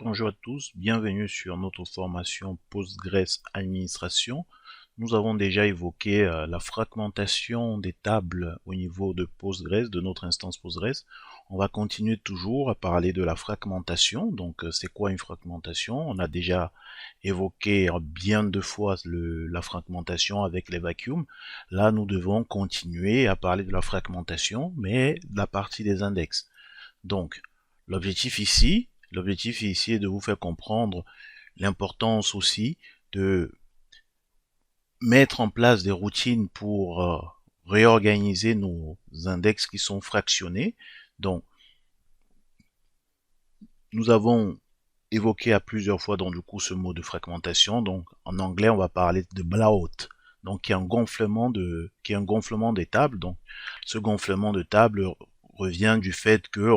Bonjour à tous, bienvenue sur notre formation Postgres Administration. Nous avons déjà évoqué la fragmentation des tables au niveau de Postgres, de notre instance Postgres. On va continuer toujours à parler de la fragmentation. Donc, c'est quoi une fragmentation? On a déjà évoqué bien de fois la fragmentation avec les vacuums. Là, nous devons continuer à parler de la fragmentation, mais de la partie des index. Donc, l'objectif ici est de vous faire comprendre l'importance aussi de mettre en place des routines pour réorganiser nos index qui sont fractionnés. Donc, nous avons évoqué à plusieurs fois donc du coup ce mot de fragmentation. Donc, en anglais, on va parler de blowout. Donc, qui est un gonflement des tables. Donc, ce gonflement de table revient du fait que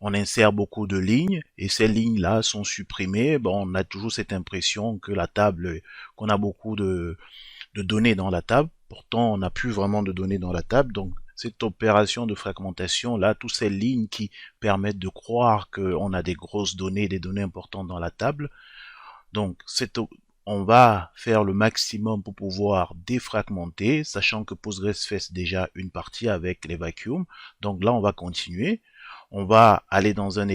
on insère beaucoup de lignes et ces lignes-là sont supprimées. Bon, on a toujours cette impression que qu'on a beaucoup de données dans la table. Pourtant, on n'a plus vraiment de données dans la table. Donc, cette opération de fragmentation, là, toutes ces lignes qui permettent de croire qu'on a des grosses données, des données importantes dans la table. Donc, on va faire le maximum pour pouvoir défragmenter, sachant que Postgres fait déjà une partie avec les vacuums. Donc là, on va continuer. On va aller dans un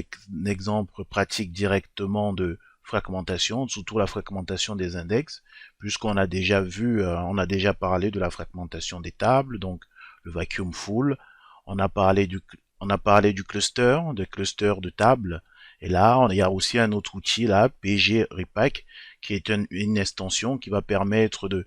exemple pratique directement de fragmentation, surtout la fragmentation des index, puisqu'on a déjà vu, on a déjà parlé de la fragmentation des tables, donc le vacuum full. On a parlé du cluster, des clusters de tables. Et là, il y a aussi un autre outil là, PG Repack, qui est une extension qui va permettre de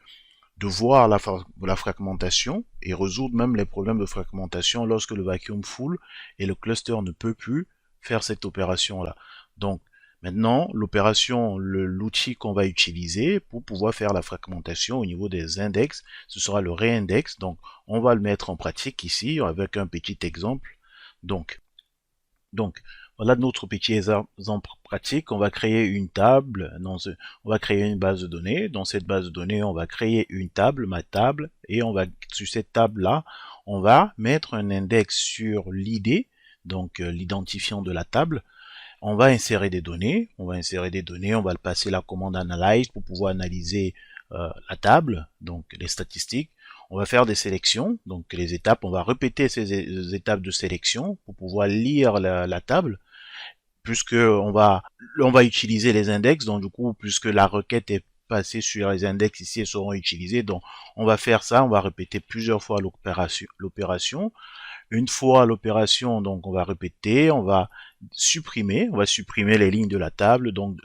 voir la fragmentation et résoudre même les problèmes de fragmentation lorsque le vacuum full et le cluster ne peut plus faire cette opération-là. Donc, maintenant, l'outil qu'on va utiliser pour pouvoir faire la fragmentation au niveau des index, ce sera le reindex. Donc, on va le mettre en pratique ici avec un petit exemple. Donc, voilà notre petit exemple pratique. On va créer une table, on va créer une base de données. Dans cette base de données, on va créer une table, ma table, et sur cette table-là, on va mettre un index sur l'id, donc l'identifiant de la table. On va insérer des données, on va le passer la commande analyze pour pouvoir analyser la table, donc les statistiques. On va faire des sélections, donc les étapes, on va répéter ces étapes de sélection pour pouvoir lire la table, puisque on va utiliser les index, donc du coup, puisque la requête est passée sur les index ici, elles seront utilisées, donc on va faire ça, on va répéter plusieurs fois l'opération. Une fois l'opération, donc on va répéter, on va supprimer les lignes de la table, donc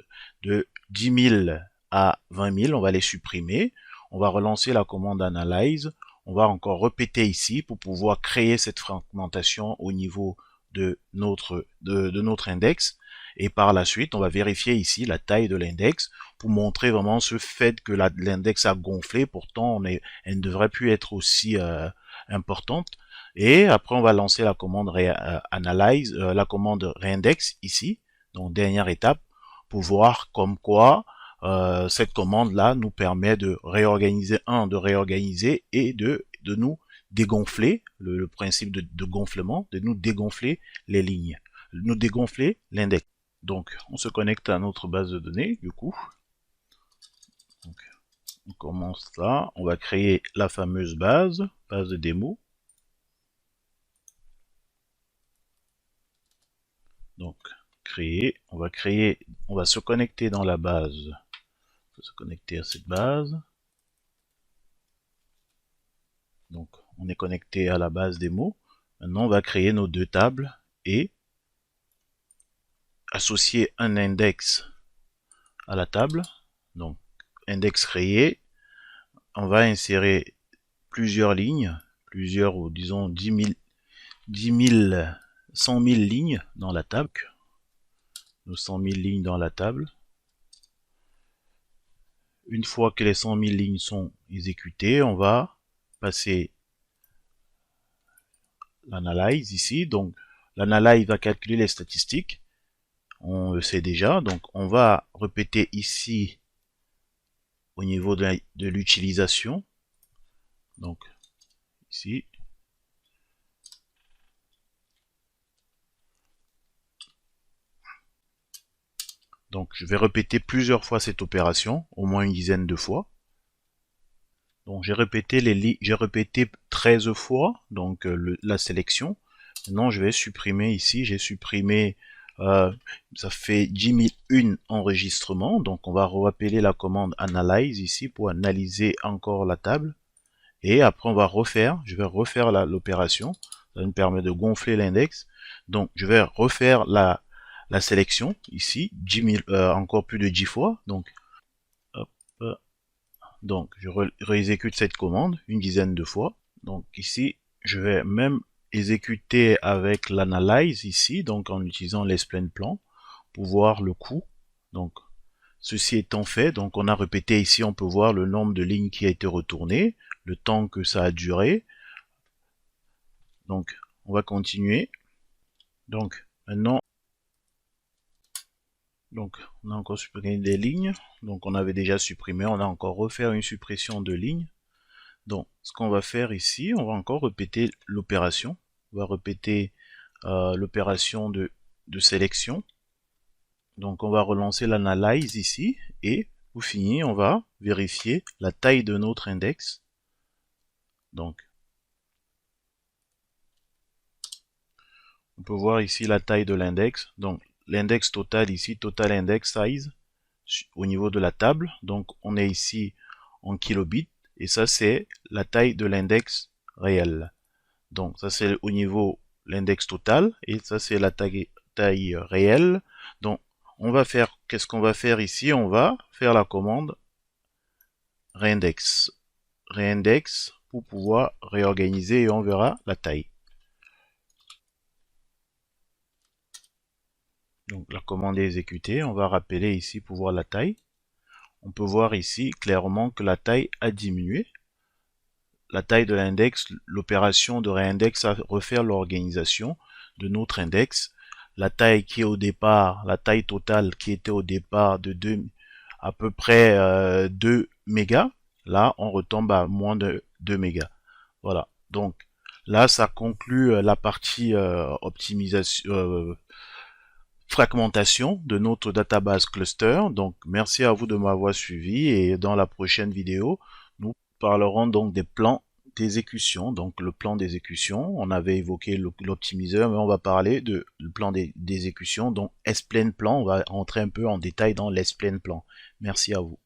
de 10 000 à 20 000, on va les supprimer. On va relancer la commande analyze. On va encore répéter ici pour pouvoir créer cette fragmentation au niveau de notre index. Et par la suite, on va vérifier ici la taille de l'index pour montrer vraiment ce fait que l'index a gonflé. Pourtant, elle ne devrait plus être aussi importante. Et après, on va lancer la commande analyze, la commande reindex ici, donc dernière étape, pour voir comme quoi cette commande-là nous permet de réorganiser et de nous dégonfler, le principe de gonflement, de nous dégonfler les lignes, nous dégonfler l'index. Donc, on se connecte à notre base de données, du coup. Donc, on commence là, on va créer la fameuse base de démo. Donc, on va se connecter dans la base. On va se connecter à cette base. Donc, on est connecté à la base des mots. Maintenant, on va créer nos deux tables et associer un index à la table. Donc, index créé. On va insérer plusieurs lignes, ou disons 10 000, 100 000 lignes dans la table. Nos 100 000 lignes dans la table. Une fois que les 100 000 lignes sont exécutées, on va passer l'analyse ici. Donc, l'analyse va calculer les statistiques. On le sait déjà. Donc, on va répéter ici au niveau de l'utilisation. Donc, ici. Donc je vais répéter plusieurs fois cette opération, au moins une dizaine de fois. Donc j'ai répété 13 fois donc la sélection. Maintenant je vais supprimer ici, j'ai supprimé ça fait 10 001 enregistrements, donc on va rappeler la commande analyze ici pour analyser encore la table. Et après je vais refaire l'opération, ça me permet de gonfler l'index. Donc je vais refaire la sélection ici, 10 000, encore plus de 10 fois. Donc, hop, donc je réexécute cette commande une dizaine de fois. Donc ici, je vais même exécuter avec l'analyze ici, donc en utilisant l'explain plan pour voir le coût. Donc ceci étant fait, donc on a répété ici, on peut voir le nombre de lignes qui a été retourné, le temps que ça a duré. Donc on va continuer. Donc maintenant, donc on a encore supprimé des lignes. Donc on avait déjà supprimé, on a encore refaire une suppression de lignes. Donc ce qu'on va faire ici, on va encore répéter l'opération. On va répéter l'opération de sélection. Donc on va relancer l'analyse ici et pour finir on va vérifier la taille de notre index. Donc on peut voir ici la taille de l'index. Donc l'index total ici, total index size au niveau de la table. Donc on est ici en kilobits et ça c'est la taille de l'index réel. Donc ça c'est au niveau l'index total et ça c'est la taille réelle. Donc on va faire, qu'est-ce qu'on va faire ici? On va faire la commande reindex pour pouvoir réorganiser et on verra la taille. Donc la commande est exécutée, on va rappeler ici pour voir la taille. On peut voir ici clairement que la taille a diminué. La taille de l'index, l'opération de réindex à refaire l'organisation de notre index. La taille qui est au départ, la taille totale qui était au départ de à peu près 2 mégas, là on retombe à moins de 2 mégas. Voilà, donc là ça conclut la partie optimisation, fragmentation de notre database cluster. Donc merci à vous de m'avoir suivi et dans la prochaine vidéo, nous parlerons donc des plans d'exécution. Donc le plan d'exécution, on avait évoqué l'optimiseur, mais on va parler de le plan d'exécution. Donc explain plan, on va rentrer un peu en détail dans l'explain plan. Merci à vous.